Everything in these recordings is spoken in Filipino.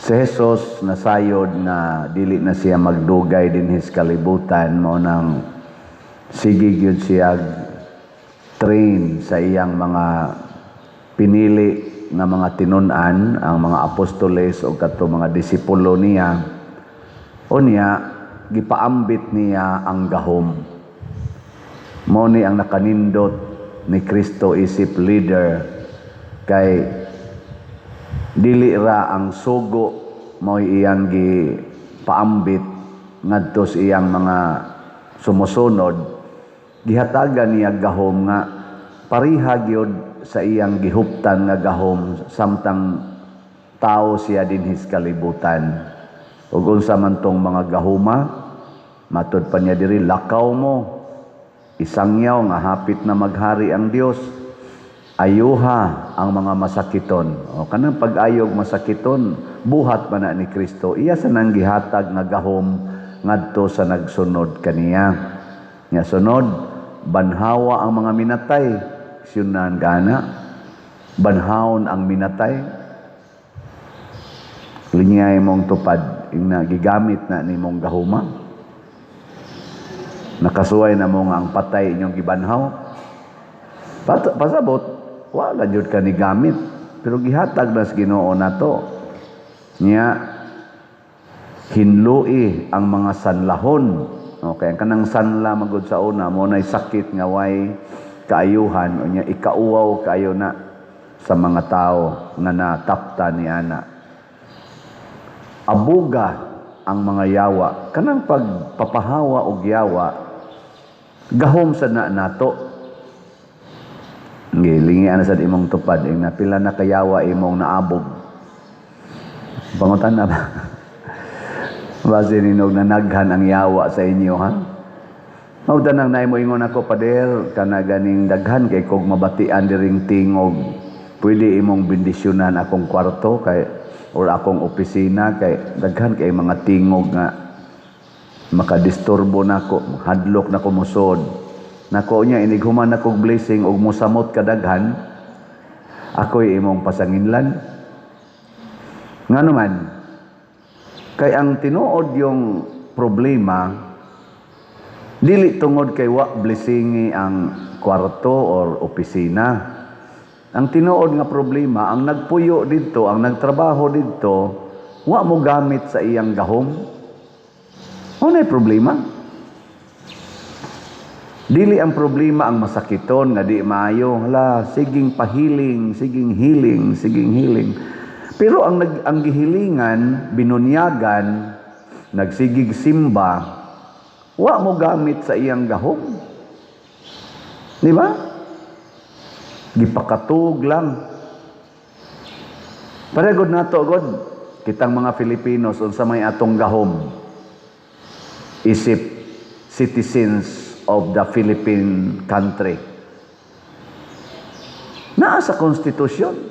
Si Jesus nasayod na dili na siya magdugay dinhi sa kalibutan, mao nang sige gyud siya train sa iyang mga pinili nga mga tinun-an, ang mga apostoles o kadto mga disipulo niya. Unya gipaambit niya ang gahom. Mao ni ang nakanindot ni Kristo isip leader, kay dili ra ang sugo mao iyang gipaambit ngadto sa iyang mga sumusunod. Gihatagan niya gahom nga pariha gyud sa iyang gihuptan nga gahom samtang tao siya dinhi sa kalibutan. Ug unsa man tong mga gahuma, matud pa niya diri, lakaw mo, isangyaw nga hapit na maghari ang Dios. Ayuha ang mga masakiton. O kanang pag-ayog masakiton, buhat man na ni Kristo. Iya sa nang gihatag nga gahom ngadto sa nagsunod kaniya. Nya sunod, banhawa ang mga minatay. Siyunan gana, banhawon ang minatay. Linyay mong tupad, yung gigamit na ni mong gahuma. Nakasuway na mo nga ang patay inyong gibanhaw. Pasabot, wala jud ka ni gamit, pero gihatag na sa Ginoo nato. Nya hinlui ang mga sanlahon. Okay, ang kanang sanla magud sa una mo nay sakit nga way kaayuhan, unya ikauwaw kayo na sa mga tao nga natapta ni ana. Abuga ang mga yawa, kanang pagpapahawa og yawa gahom sa nato. Gilingian sa imong tupad, ing napila na kayawa imong naabog. Pangutan na ba? Base ninog nanaghan ang yawa sa inyo, ha? Maudan nang naimo ingon ako, pader, kana ganing daghan kay kog mabatian diring tingog. Pwede imong bendisyonan akong kwarto kay or akong opisina kay daghan kay mga tingog nga makadisturbo nako, hadlok nako musod. Nako niya inighuman akong blessing og mosamot kadaghan, ako'y imong pasanginlan. Nga naman, kay ang tinuod yung problema, dili tungod kay wa blessingi ang kwarto or opisina. Ang tinuod nga problema, ang nagpuyo didto, ang nagtrabaho didto, wa mo gamit sa iyang gahom. Ano problema? Dili ang problema ang masakiton nga di maayo. Hala, siging pahiling, siging healing, siging healing. Pero ang gihilingan, binunyagan, nagsigig simba, wa mo gamit sa iyang gahom. Di ba? Gipakatug lang. Paragod nato god kitang mga Filipinos unsa may atong gahom. Isip citizens of the Philippine country. Naa sa konstitusyon.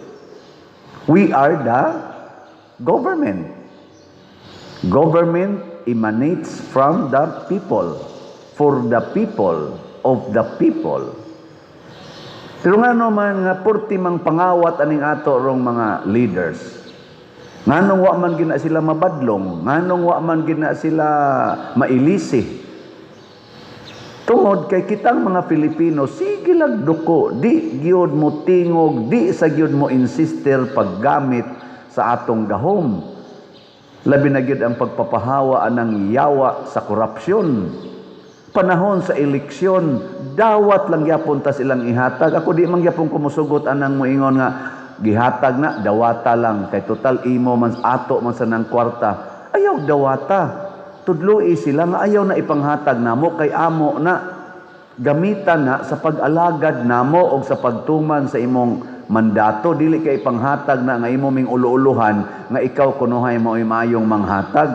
We are the government. Government emanates from the people, for the people, of the people. Pero nga naman nga purti mang pangawat aning ato rong mga leaders. Nganong wa man gina sila mabadlong, nganong wa man gina sila mailisi. Tungod kay kitang mga Pilipino, sige lang duko, di gyud mo tingog, di sa gyud mo insister paggamit sa atong gahom. Labi na gyud ang pagpapahawa anang yawa sa korupsyon. Panahon sa eleksyon, dawat lang gyapon ta silang ihatag. Ako di man gyapon kumusugot anang moingon nga gihatag na dawata lang kay total imo man ato man sa nang kwarta. Ayaw dawata. Tudloi sila nga ayaw na ipanghatag namo kay amo na gamitan na sa pag-alagad namo o sa pagtuman sa imong mandato. Dili kay ipanghatag na nga imo ming ulu-uluhan nga ikaw kunuhay mo mayong manghatag.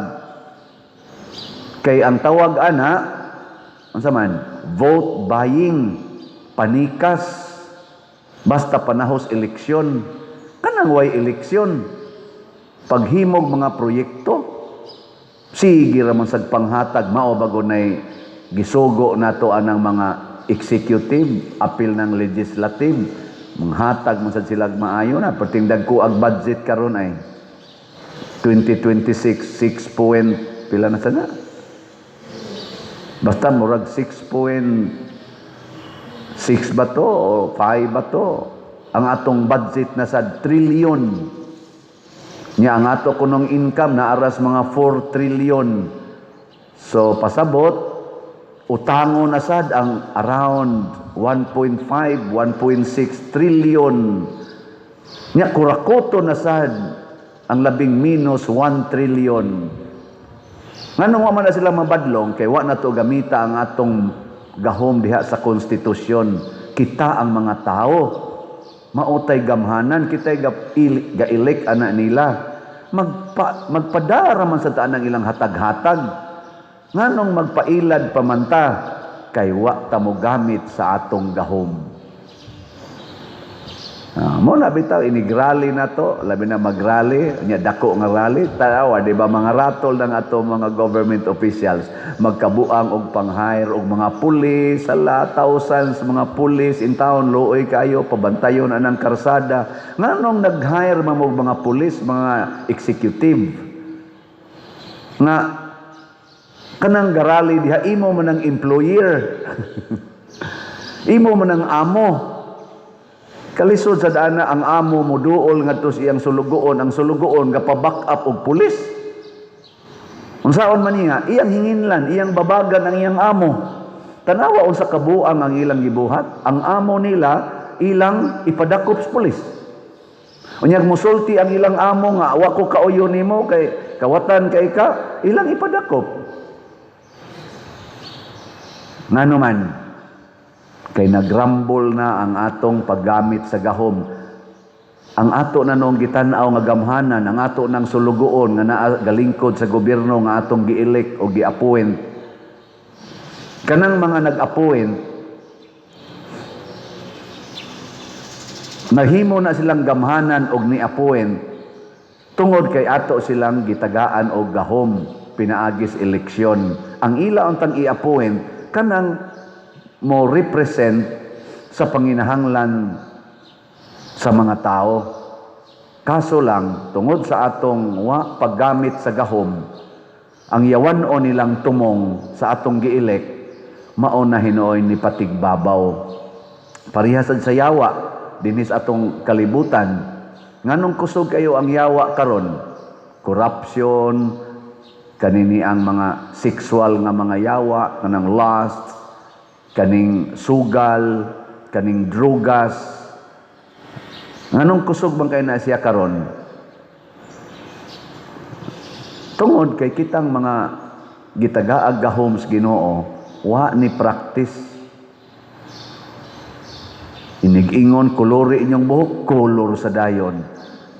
Kay ang tawag ana unsa man, vote buying, panikas basta panahos eleksyon. Kanang way eleksyon, paghimog mga proyekto, sige raman sa panghatag, mao bago nay gisugo nato anang mga executive, apil ng legislative, manghatag man sad sila maayo na, perting dagko ang budget karon ay 2026, 6 point, pila na sana? Basta murag 6.6 ba to o 5 ba to? Ang atong budget na sa trillion. Nya ang ato kunong income na aras mga 4 trillion. So pasabot, utango na sad ang around 1.5, 1.6 trillion. Nya kurakoto na sad ang labing minus 1 trillion. Nganong wa man na sila mabadlong kay wa na to gamita ang atong gahom diha sa konstitusyon. Kita ang mga tao mautay gamhanan, kitay ga-elect ana nila. Magpadara man sa taan ng ilang hatag-hatag. Nganong magpailad pamanta kay wa ta mo gamit sa atong gahom. Mo na bitaw inigrally na to, labi na magrally, nya dako nga rally, tawa di ba mga ratol ng ato mga government officials magkabuang og pang-hire og mga pulis, sala thousands mga pulis in town, luoy kayo pabantayon anang karsada. Nganong nag-hire mo mga pulis, mga executive nga kanang garali diha imo man ang employer imo man ang amo. Kalisod sa dana ang amo mo duol ngadto siyang sulugoon, ang sulugoon gapaback up og pulis. Unsaon man niya, iyang hinginlan, iyang babagan ang iyang amo. Tanawa unsa kabuang ang ilang gibuhat, ang amo nila ilang ipadakop sa pulis. Unyag musulti ang ilang amo nga wa ko kauyo nimo kay kawatan kay ka, ilang ipadakop. Ngano man kay nagrambol na ang atong paggamit sa gahom. Ang ato na nung gitan-aw nga gamhanan, ang ato nang sulugoon nga naa galingkod sa gobyerno nga atong gi-elect o gi-appoint. Kanang mga nag-appoint, nahimo na silang gamhanan og ni-appoint tungod kay ato silang gitagaan og gahom pinaagis eleksyon. Ang ila untang i-appoint kanang mo represent sa panginahanglan sa mga tao. Kaso lang, tungod sa atong wa paggamit sa gahom, ang yawan-o nilang tumong sa atong gielek, mao na hinuoy ni patigbabaw. Parihasad sa yawa, dinis atong kalibutan, nganong kusog kayo ang yawa karon? Corruption, kanini ang mga sexual nga mga yawa, kanang lust, kaning sugal, kaning drugas. Nganong kusog bang kayo na siya karon? Tungod kay kitang mga gitagaag gahom sa Ginoo, wa ni practice. Inig-ingon kolore inyong buhok, kolor sa dayon.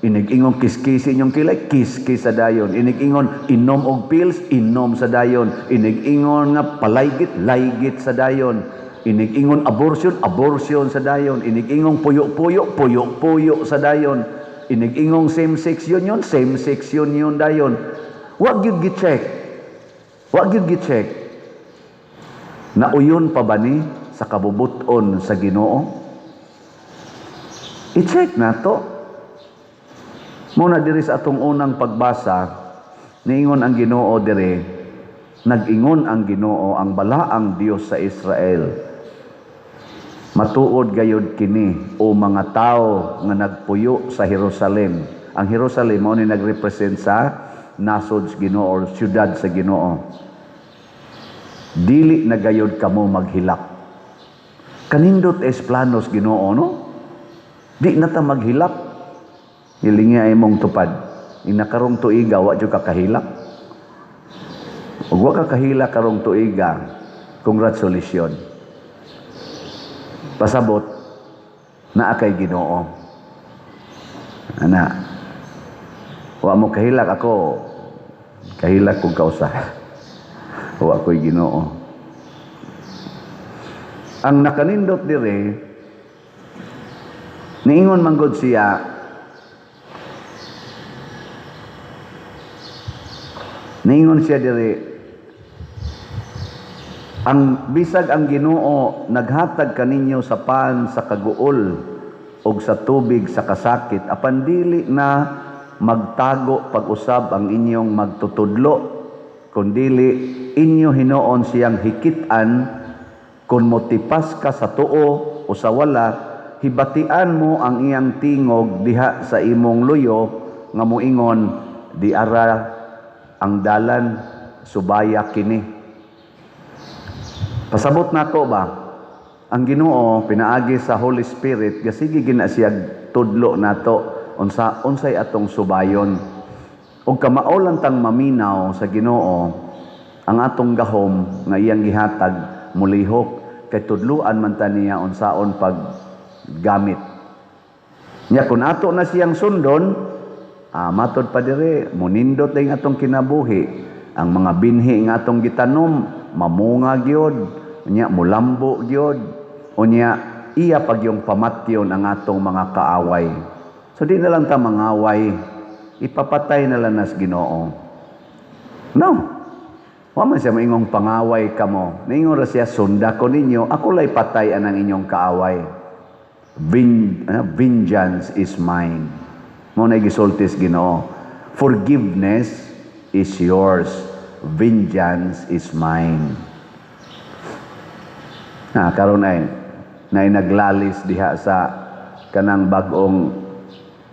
Inig-ingon kiskisi inyong kilay, kiskis sa dayon. Inig-ingon inom og pills, inom sa dayon. Inig-ingon nga palaygit, laygit sa dayon. Inig-ingon abortion, abortion sa dayon. Inig-ingon puyo-puyo, puyo-puyo sa dayon. Inig-ingon same-sex union, same-sex union dayon. Wa gyud gi-check. Wa gyud gi-check. Nauyon pa ba ni sa kabubuton sa Ginoo? I-check na to. Muna diri sa atong unang pagbasa, niingon ang Ginoo diri, nag-ingon ang Ginoo ang balaang Dios sa Israel. Matuod gayud kini o mga tao nga nagpuyo sa Jerusalem. Ang Jerusalem mao ni nagrepresent sa nasod sa Ginoo or syudad sa Ginoo. Dili na gayud kamo maghilak. Kanindot es planos Ginoo no? Di na ta maghilak. Hilingi ay mong tupad. Inakarong tuiga, wa dyo kakahilak. Ug wa kakahilak karong tuiga, congratulations. Pasabot, naa kay Ginoo. Ana, wa mo kahilak ako, kahilak kong kausa. Wa ko'y Ginoo. Ang nakanindot dire, niingon manggod siya, ningon siya diri, ang bisag ang Ginoo naghatag kaninyo sa pan sa kaguol og sa tubig sa kasakit, apan dili na magtago pag-usab ang inyong magtutudlo, kundili inyo hinuon siyang hikitan, kung motipas ka sa tuo o sa wala, hibatian mo ang iyang tingog diha sa imong luyo, nga moingon, di ara ang dalan, subaya kini. Pasabot nako ba? Ang Ginoo pinaagi sa Holy Spirit, gasigi gina siya tudlo nato unsay atong subayon. Ug kamao lang tang maminaw sa Ginoo ang atong gahom nga iyang gihatag mulihok, kay tudluan man ta niya unsaon pag gamit. Nya kun ato na siyang sundon, matod pa dire, munindot day atong kinabuhi. Ang mga binhi nga atong gitanom, mamunga gyud, nya mulambo gyud, unya iya pag yung pamatyon ang atong mga kaaway. So di na lang ta mangaway, ipapatay na lang nas Ginoo. No. Wa man siya maingong pangaway kamo. Naingon ra siya, sunda ko ninyo, ako lay patay anang inyong kaaway. Vengeance is mine. Mo na gisultis Ginoo. Forgiveness is yours. Vengeance is mine. Karon ay naglalis diha sa kanang bag-ong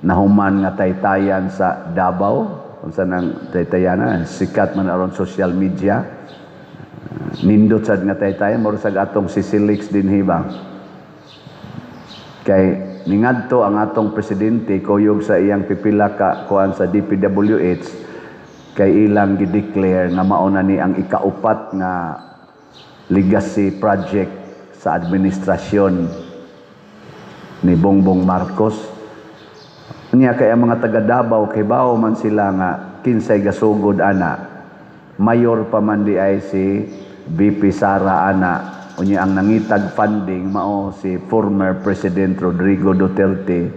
nahuman nga taytayan sa Davao, unsa nang taytayana, sikat man aron social media. Nindot sad nga taytayan, moro sad atong sisilix dinhi ba. Kay ningadto ang atong presidente kuyog sa iyang pipila ka kuan sa DPWH, kay ilang gi-declare nga mao na ni ang ikaupat nga legacy project sa administrasyon ni Bongbong Marcos. Niya kay ang mga taga Davao kay bao man sila nga kinsay gasugod ana. Mayor pa man di ay si VP Sara ana. Unya ang nangitag funding mao si former President Rodrigo Duterte.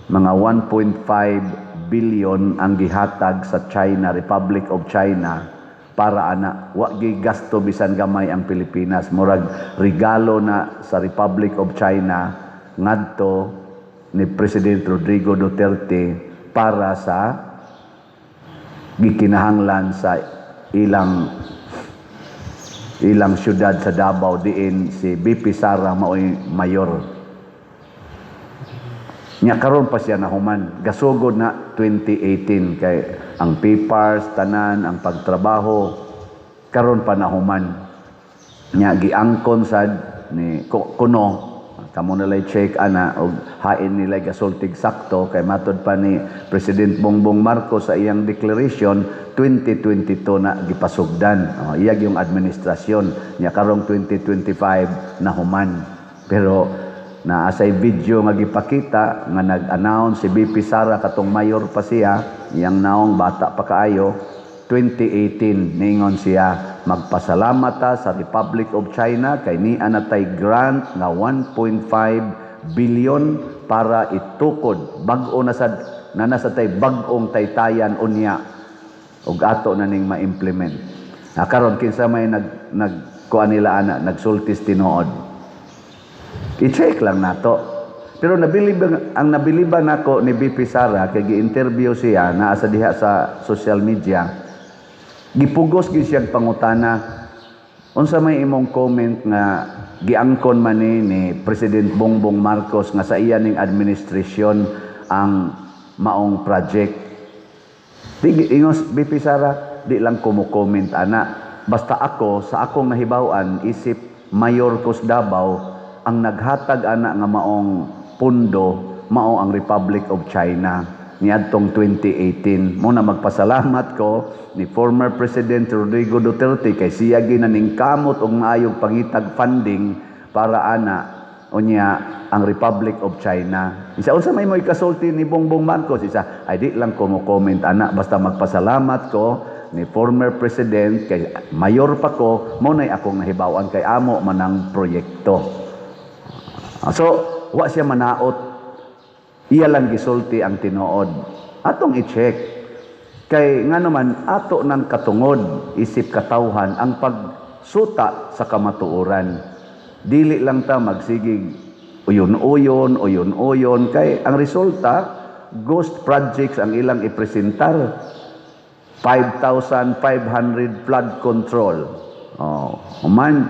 Mga 1.5 billion ang gihatag sa China, Republic of China, para ana wa gi gasto bisan gamay ang Pilipinas. Murag regalo na sa Republic of China ngadto ni President Rodrigo Duterte para sa gikinahanglan sa ilang syudad sa Davao, diin si BP Sara maoy mayor. Nya karon pa siya nahuman, gasugod na 2018 kay ang papers tanan, ang pagtrabaho karon pa nahuman. Nya giangkon sad ni kuno kamo nalay check ana og hain nila gasultig sakto, kay matod pa ni President Bongbong Marcos sa iyang declaration 2022 na gipasugdan. Iyag yung administrasyon niya karong 2025 na human. Pero naasay video nga gipakita nga nag-announce si BP Sara katong mayor pa siya, iyang naong bata pa kaayo. 2018 ningon siya, magpasalamat ta sa Republic of China kay niya natay grant nga 1.5 billion para itukod bag-o na sad nasa tay bag-ong taytayan unya ug ato na ning ma-implement. Karon kinsa may kuan nila ana nagsultis tinuod. I-check lang nato. Pero nabiliban nako ni BP Sara kay gi-interview siya naa sa diha sa social media. Gipugos gyud siyang pangutana, unsa may imong comment nga giangkon man ni President Bongbong Marcos nga sa iya ning administrasyon ang maong project. Di ingos BP Sara, di lang ko mo comment ana. Basta ako sa akong nahibaw-an isip Mayor Cos Davao ang naghatag ana nga maong pundo mao ang Republic of China niadtong 2018. Mo na magpasalamat ko ni former President Rodrigo Duterte kay siya ginaningkamot og maayong pangitag funding para ana unya ang Republic of China. Isa unsa may mo ikasulti ni Bongbong Marcos, isa ay di lang ko mo comment ana, basta magpasalamat ko ni former president kay mayor pa ko, mo nay akong nahibaw-an kay amo man ang proyekto. So wa siya manaot, iya lang gisulti ang tinuod. Atong i-check. Kay nga naman, ato ng katungod, isip katawhan, ang pagsuta sa kamatuoran. Dili lang ta magsigig uyon-uyon. Kay ang resulta, ghost projects ang ilang ipresentar. 5,500 flood control. Man,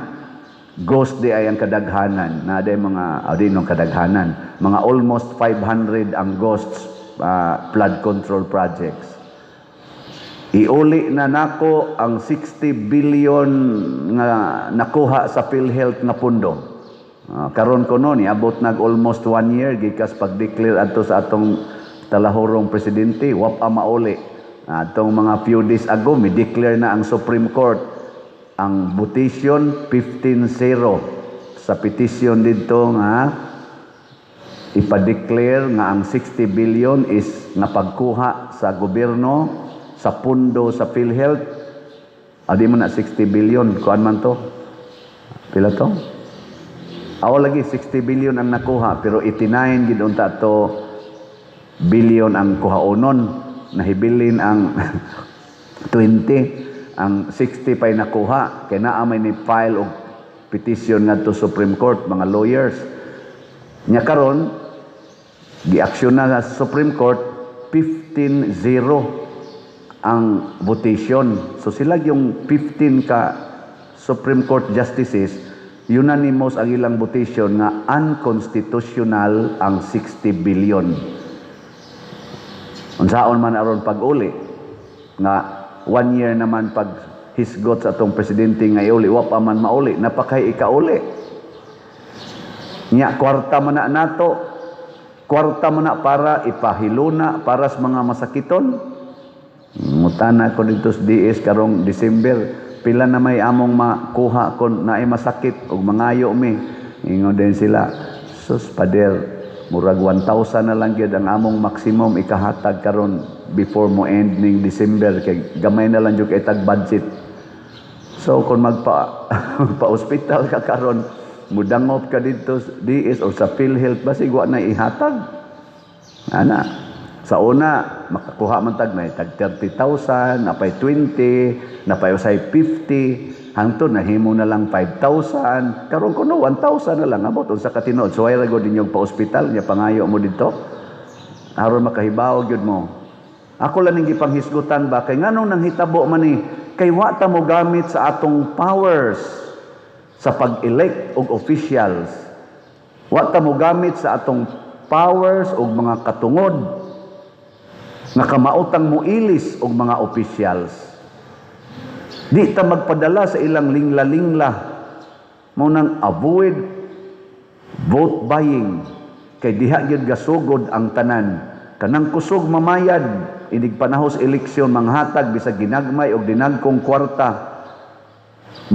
ghost di ay ang kadaghanan. Na day mga, di nung kadaghanan. Mga almost 500 ang ghosts flood control projects. Iuli na nako ang 60 billion nga nakuha sa PhilHealth nga pundo. Karon ko noon, abot nag almost 1 year gikas pag-declare adto sa atong talahorong presidente, wapa mauli. Atong mga few days ago, may-declare na ang Supreme Court ang votation 15-0 sa petition dito nga ipa-declare nga ang 60 billion is napagkuha sa gobyerno sa pundo sa PhilHealth. Adi mo na 60 billion, kuan man to? Pila to? Lagi 60 billion ang nakuha, pero 89 gid unta to billion ang kuhaonon. Nahibilin ang 20, ang 60 pa'y nakuha. Kaya naamay ni file og petition nga to Supreme Court, mga lawyers. Nya karon gi-aksyon na sa Supreme Court, 15-0 ang votation. So sila yung 15 ka Supreme Court justices, unanimous ang ilang votation nga unconstitutional ang 60 billion. Unsaon man aron pag-uli nga 1 year naman pag hisgot sa atong presidente nga iuli wa pa man mauli, napakay ikauli. Nya kwarta man na nato, kwarta man na para ipahiluna para sa mga masakiton. Mutana ko dito sa DS karong December, pila na may among makuha kon naay masakit ug mangayo mi. Ingon din sila, sus pader, murag 1,000 na lang gyud ang among maximum ikahatag karon before mo end ning December kay gamay na lang jud kay tag budget. So kung pa-hospital ka karon, mudangop ka dito DS o sa PhilHealth basig wa na ihatag. Ana, sa una makakuha man tag na tag 30,000, napay 20, napay usay 50. Hangtod nahimo na lang 5,000. Karon kuno 1,000 na lang abot unsa ka tinuod. So ay ra gud ninyong pa-ospital nya pangayo mo dito. Aron makahibaw gyud mo. Ako lang ning gipanghisgutan ba kay nganong nang hitabo man ni kay wa ta mo gamit sa atong powers sa pag-elect og officials. Wa ta mo gamit sa atong powers og mga katungod nga kamautang muilis og mga officials. Di ta magpadala sa ilang lingla-lingla. Mao nang avoid vote buying. Kay diha gyud gasugod ang tanan. Kanang kusog mamayad, inig panahos eleksyon manghatag bisag ginagmay og dinagkong kwarta.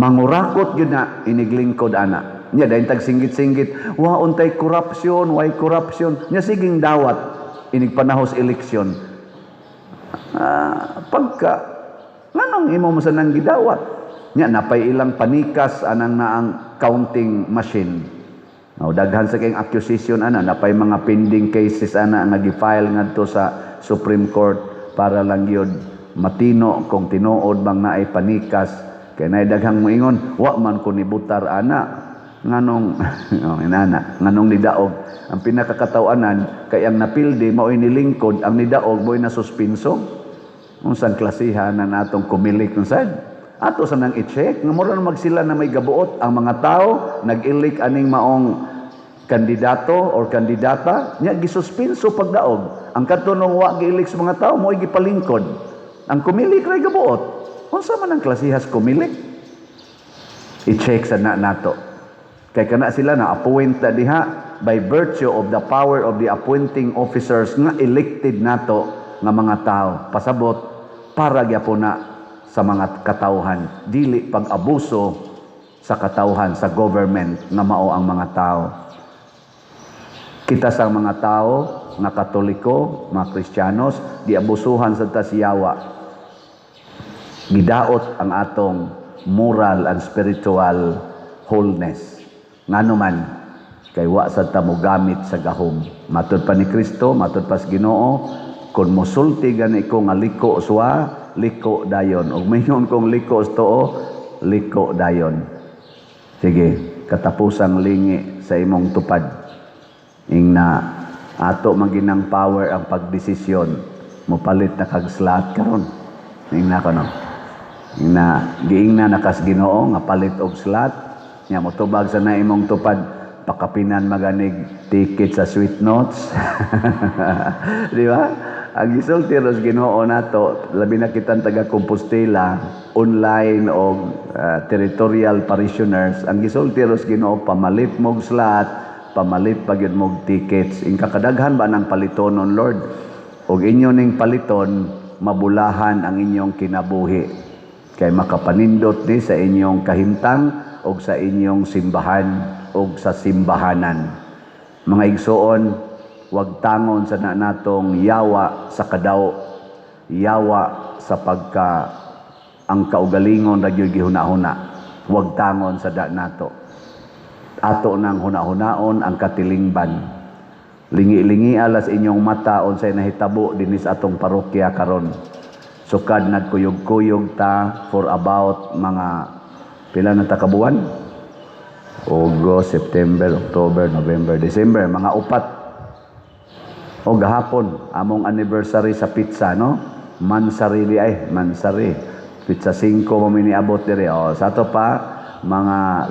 Mangurakot gyud na inig lingkod ana. Nya dayon tag singgit-singgit, wa untay corruption, why corruption? Nya siging dawat inig panahos eleksyon. Pagka nganong imo mo sa nang gidawat? Nya napay ilang panikas anang naang counting machine. Daghan sa kayong accusation ana, napay mga pending cases ana nga gi-file ngadto sa Supreme Court para lang gyud matino kung tinuod bang naay panikas. Kay naay daghang moingon, wa man ko nibutar ana. Nganong nganong nidaog. Ang pinakakatawanan kay ang napildi mao nilingkod, ang nidaog mo'y nasuspenso. Unsang klasihan na natong kumilik kung saan? Ato sa nang i-check, nga mura na magsila na may gabuot ang mga tao, nag-ilik aning maong kandidato or kandidata, niya gisuspenso pagdaog. Ang katunong wa giilik sa mga tao, mo'y gipalingkod. Ang kumilik ray gabuot. Unsa man ang klasihas kumilik? I-check sa nato. Kay kana sila na appoint na diha by virtue of the power of the appointing officers nga elected nato nga mga tao. Pasabot para gyapon na sa mga katawhan, dili pag-abuso sa katawhan sa government nga mao ang mga tao. Kita sa mga tao nga Katoliko, mga Kristiyanos, diabusuhan sa tasiyawa. Gidaot ang atong moral and spiritual wholeness. Ngano man kay wa sa ta mo gamit sa gahom. Matud pa ni Kristo, matud pa sa Ginoo, kung musulti gani ko nga liko suwa, liko dayon. Ug mayon kong liko too, liko dayon. Sige, katapusang lingi sa imong tupad. Ing na Ato maginang power ang pagdesisyon. Mupalit na kag slot karon. Ingna ko no. Giingna nakas Ginoo nga palit og slot. Nya motubag sa na imong tupad pakapinan maganig ticket sa Sweet Notes. Di ba? Ang gisulti ros Ginoo nato, labi na kitang taga Compostela, online o territorial parishioners, ang gisulti ros Ginoo pamalit mog slot, pamalit pagyud mog tickets. Ing kakadaghan ba nang palitonon, Lord? Og inyo ning paliton, mabulahan ang inyong kinabuhi. Kay makapanindot ni sa inyong kahimtang og sa inyong simbahan og sa simbahanan. Mga igsoon, wag tangon sa natong yawa sa kadaw, yawa sa pagka ang kaugalingon ra gyud gihuna-huna. Wag tangon sa nato. Ato nang huna-hunaon ang katilingban. Lingi-lingi alas inyong mata unsay nahitabo dinis atong parokya karon. Sukad nagkuyog-kuyog ta for about mga pila na ta ka buwan? August, September, October, November, December, mga upat. O gahapon, among anniversary sa pizza, no? Mansari di ay, Mansari. Pizza 5 mo miniabot dire. O, sa to pa, mga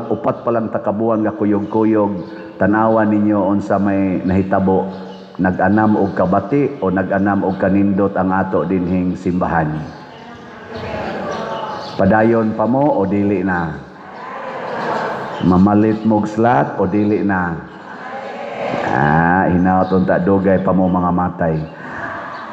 upat pa lang takabuan nga kuyog-kuyog, tanawan ninyo unsa may nahitabo, nag-anam og kabati o nag-anam og kanindot ang ato dinhing simbahan. Padayon pa mo o dili na? Mamalit mog slot o dili na? Hinaot unta dugay pa mo mga matay.